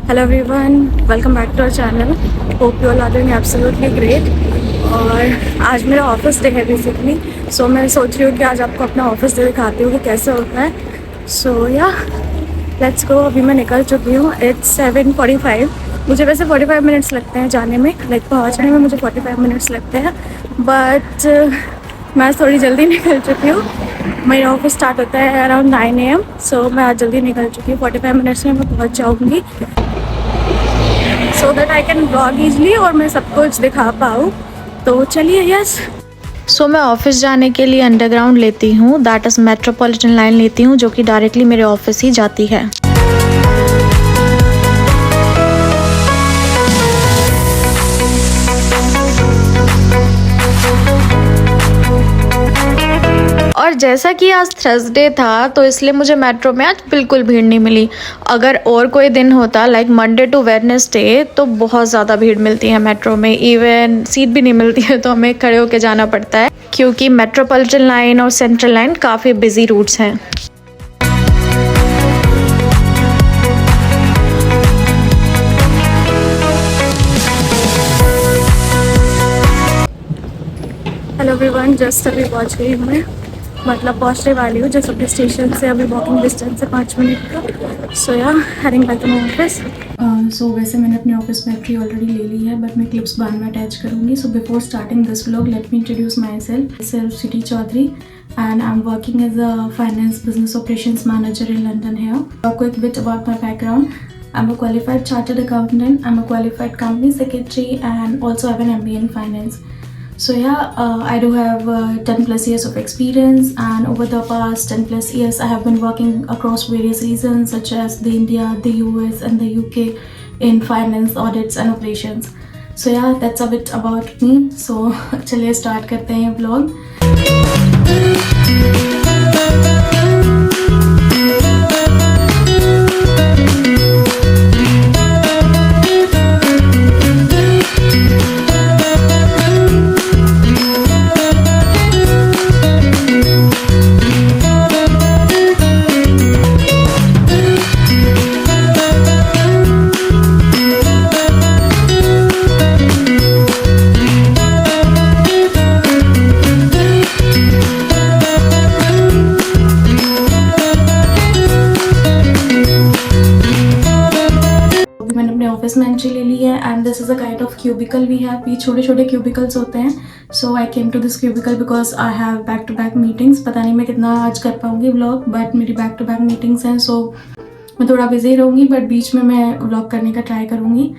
Hello everyone, welcome back to our channel. Hope you all are doing absolutely great. और आज मेरा office day है basically, so मैं सोच रही हूँ कि आज आपको अपना ऑफिस डे दिखाती हूँ कि कैसे होता है। सो या लेट्स गो। अभी मैं निकल चुकी हूँ। इट्स 7:45। मुझे वैसे 45 मिनट्स लगते हैं जाने में, लाइक पहुँचने में मुझे 45 मिनट्स लगते हैं, बट मैं थोड़ी जल्दी निकल चुकी हूँ। मेरा ऑफिस स्टार्ट होता है अराउंड 9 AM, सो मैं आज जल्दी निकल चुकी हूँ। 45 मिनट्स में मैं पहुँच जाऊँगी, so that I can blog easily और मैं सब कुछ दिखा पाऊँ। तो चलिए, यस। मैं ऑफिस जाने के लिए अंडरग्राउंड लेती हूँ, दैट इज़ मेट्रोपॉलिटन लाइन लेती हूँ, जो कि डायरेक्टली मेरे ऑफिस ही जाती है। और जैसा कि आज थर्सडे था, तो इसलिए मुझे मेट्रो में आज बिल्कुल भीड़ नहीं मिली। अगर और कोई दिन होता लाइक मंडे टू वेडनेसडे, तो बहुत ज़्यादा भीड़ मिलती है मेट्रो में। इवन सीट भी नहीं मिलती है, तो हमें खड़े होकर जाना पड़ता है, क्योंकि मेट्रोपॉलिटन लाइन और सेंट्रल लाइन काफ़ी बिजी रूट्स हैं। हेलो एवरीवन, जस्ट अभी पहुँच गई हूँ मैं, मतलब पहुँचने वाली हूँ। जस्ट अपने स्टेशन से अभी वॉकिंग डिस्टेंस है 5 मिनट का। So yeah heading back to my office. So वैसे मैंने अपने ऑफिस बैटरी ऑलरेडी ले ली है, बट मैं क्लिप्स बाद में अटैच करूँगी। So before starting this vlog, let me introduce myself सिटी Chaudhary, and I'm working as a finance business operations manager in London here. A quick bit about my background. I'm a qualified chartered accountant, I'm a qualified company secretary, and also have an MBA in finance. So yeah, I do have 10 plus years of experience, and over the past 10 plus years I have been working across various regions such as the India, the US and the UK in finance, audits and operations. So yeah, that's a bit about me. So चलिए start करते हैं vlog. Office में entry ले ली है, and this is a kind of cubicle we have. ये छोटे छोटे क्यूबिकल्स होते हैं। So I came to this cubicle because I have back to back meetings. पता नहीं मैं कितना आज कर पाऊंगी व्लॉग, बट मेरी बैक टू बैक मीटिंग्स हैं, सो मैं थोड़ा बिजी रहूँगी, बट बीच में मैं व्लॉग करने का ट्राई करूँगी।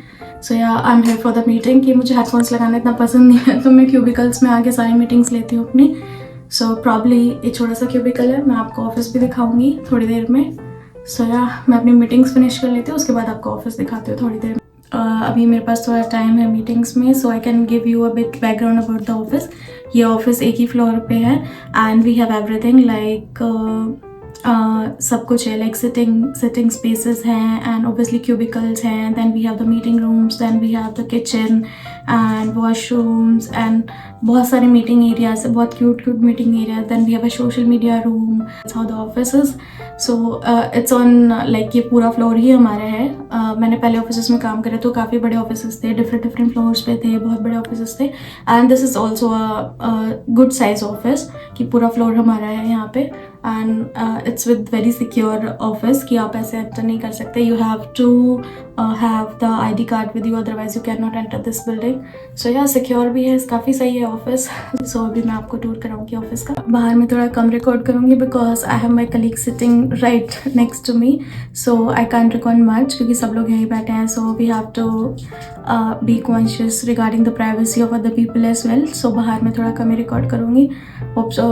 सो या I am here for the meeting. कि मुझे हेडफोन्स लगाना इतना पसंद नहीं है, तो मैं क्यूबिकल्स में आके सारी मीटिंग्स लेती हूँ अपनी। सो प्रॉब्ली एक छोटा सा क्यूबिकल है, मैं आपको ऑफिस भी दिखाऊंगी थोड़ी देर में। सो या मैं अपनी मीटिंग्स फिनिश कर लेती हूँ, उसके बाद आपको ऑफिस दिखाती हूँ थोड़ी देर में। अभी मेरे पास थोड़ा टाइम है मीटिंग्स में, so I can give you a bit background about the office. ये ऑफिस एक ही फ्लोर पे है, and we have everything like सब कुछ है, लाइक सिटिंग स्पेसेस हैं, एंड ऑब्वियसली क्यूबिकल्स हैं, then we have the meeting rooms, then we have the kitchen and washrooms, and बहुत सारे मीटिंग एरियाज है, बहुत cute meeting area. Then we have a social media room. It's how the office is. So it's on like ये पूरा floor ही हमारा है। मैंने पहले ऑफिस में काम करे तो काफ़ी बड़े ऑफिस थे, डिफरेंट फ्लोर्स पे थे, बहुत बड़े ऑफिस थे। And this is also a good size office, कि पूरा फ्लोर हमारा है यहाँ पे। And it's with very secure office, कि आप ऐसे एंटर नहीं कर सकते। You have to have the ID card with you, otherwise you can not enter this building. So yeah secure भी है, काफ़ी सही है ऑफिस। सो अभी मैं आपको टूर कराऊंगी ऑफिस का। बाहर में थोड़ा कम रिकॉर्ड करूंगी because I have my colleague sitting right next to me, so I can't record much, क्योंकि सब लोग यहीं बैठे हैं। So we have to be conscious regarding the privacy of other people as well. So बाहर में थोड़ा कम ही रिकॉर्ड करूँगी। Hope so.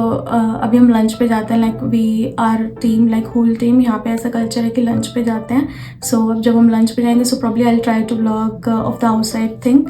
अभी हम लंच पे जाते हैं, like we are team, like whole team. यहाँ पे ऐसा कल्चर है कि लंच पे जाते हैं। सो अब जब हम लंच पे जाएंगे, so probably I will try to vlog of the outside thing.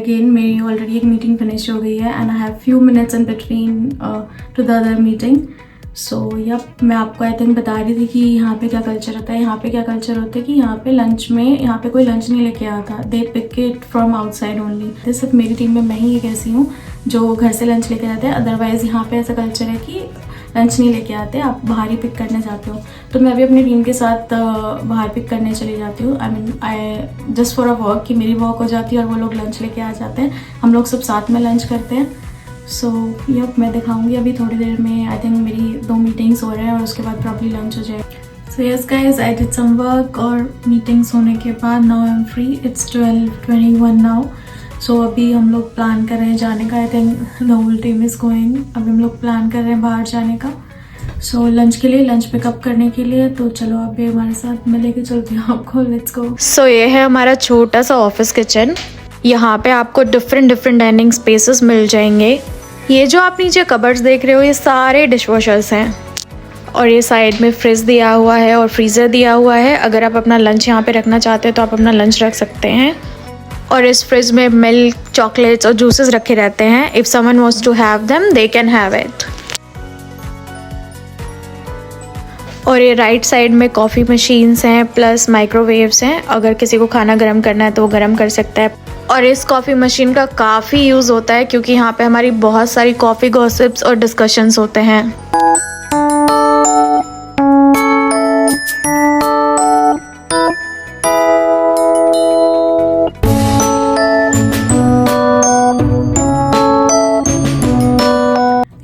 Again मेरी ऑलरेडी एक मीटिंग फिनिश हो गई है and I have few minutes in between to the other meeting. So yup, मैं आपको आई थिंक बता रही थी कि यहाँ पे क्या कल्चर होता है. यहाँ पे क्या कल्चर होता है कि यहाँ पे लंच में, यहाँ पे कोई लंच नहीं लेके आता. They pick it from outside only. सिर्फ मेरी टीम में मैं ही एक ऐसी हूँ जो घर से लंच लेके आते हैं. अदरवाइज़ यहाँ पे ऐसा कल्चर है कि लंच नहीं लेके आते, आप बाहर ही पिक करने जाते हो. तो मैं भी अपनी टीम के साथ बाहर पिक करने चली जाती हूँ. I just for a walk, कि मेरी वॉक हो जाती है और वो लोग लंच लेके आ जाते हैं. हम लोग सब साथ में लंच करते हैं. सो यप, मैं दिखाऊंगी अभी थोड़ी देर में. आई थिंक मेरी 2 मीटिंग्स हो रहे हैं और उसके बाद प्रॉब्ली लंच हो जाए. So yes guys, I did some work और मीटिंग्स होने के बाद now I am free. It's 12:21 now. So अभी हम लोग प्लान कर रहे हैं जाने का. I think the whole team is going. अभी हम लोग प्लान कर रहे हैं बाहर जाने का. सो लंच के लिए, लंच पिकअप करने के लिए. तो चलो अभी हमारे साथ, मैं लेके चलती हूँ आपको. Let's go. सो ये है हमारा छोटा सा ऑफिस किचन. यहाँ पे आपको डिफरेंट डाइनिंग स्पेसेस मिल जाएंगे. ये जो आप नीचे कबर्ड्स देख रहे हो, ये सारे डिश वॉशर्स हैं. और ये साइड में फ्रिज दिया हुआ है और फ्रीज़र दिया हुआ है. अगर आप अपना लंच यहाँ पे रखना चाहते हो तो आप अपना लंच रख सकते हैं. और इस फ्रिज में मिल्क, चॉकलेट्स और जूसेस रखे रहते हैं. If someone wants to have them, they can have it. और ये राइट साइड में कॉफ़ी मशीन्स हैं प्लस माइक्रोवेव्स हैं. अगर किसी को खाना गर्म करना है तो वो गर्म कर सकता है. और इस कॉफ़ी मशीन का काफ़ी यूज़ होता है क्योंकि यहाँ पे हमारी बहुत सारी कॉफ़ी गॉसिप्स और डिस्कशंस होते हैं.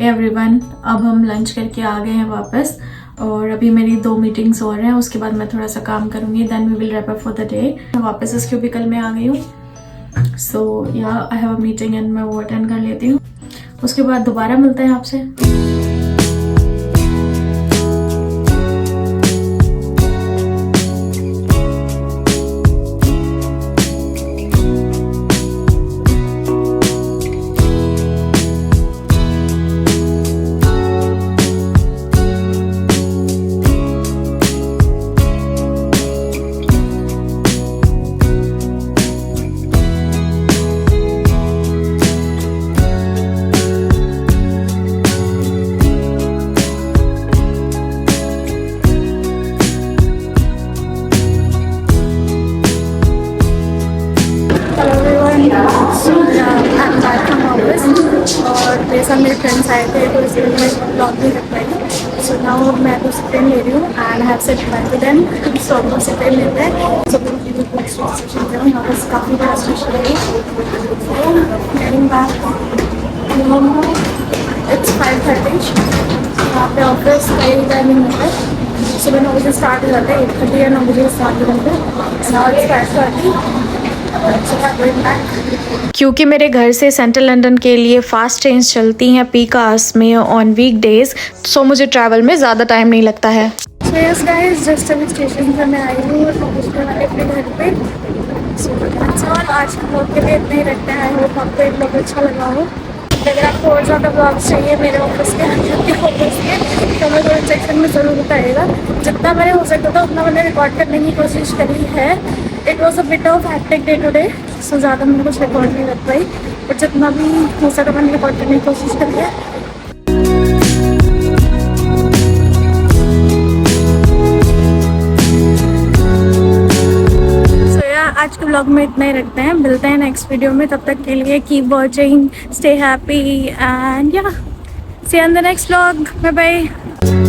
एवरीवन, अब हम लंच करके आ गए हैं वापस. और अभी मेरी 2 मीटिंग्स हो रहे हैं. उसके बाद मैं थोड़ा सा काम करूँगी. Then we will wrap up for the day. मैं वापस इस क्यूबिकल में आ गई हूँ. सो या I have a meeting and मैं वो अटेंड कर लेती हूँ. उसके बाद दोबारा मिलते हैं आपसे. और मेरे साथ मेरे फ्रेंड्स आए थे तो इसलिए मैं ब्लॉग नहीं कर पाई. सो नाउ मैं तो सिपेन ले रही हूँ and have said bye to them. So हम लोग सिपेन लेते हैं. सो यहाँ पर काफ़ी बड़ा स्टेशन है. Getting back, it's 5:30. यहाँ पे ऑफिस का यही टाइमिंग होता है. सुबह 9 बजे स्टार्ट हो जाते हैं. 8:30 या 9 बजे स्टार्ट हो जाते हैं. Now it's 5:30. क्योंकि मेरे घर से सेंट्रल लंदन के लिए फ़ास्ट ट्रेन्स चलती हैं पीक आवर्स में ऑन वीक डेज. सो मुझे ट्रैवल में ज़्यादा टाइम नहीं लगता है. सो यस गाइस, जस्ट अभी स्टेशन से मैं आई हूँ अपने घर पे. सो आज के ब्लॉग के लिए इतना ही रखते हैं. आई होप आपको एक ब्लॉग अच्छा लगा हो. अगर आपको और ज़्यादा ब्लॉग्स चाहिए मेरे ऑफिस के ऑफिस के तो मैं कमेंट सेक्शन में ज़रूर बताइएगा. जितना मैंने हो सकता था उतना मैंने रिकॉर्ड करने की कोशिश करी है. It was a bit of hectic day today. So ज़्यादा मैंने कुछ रिकॉर्ड नहीं कर पाई, बट जितना भी हो सका मैंने रिकॉर्ड करने की कोशिश करी है. आज के ब्लॉग में इतना ही रखते हैं. मिलते हैं नेक्स्ट वीडियो में. तब तक के लिए keep watching, stay happy and yeah see you in the next vlog. Bye bye.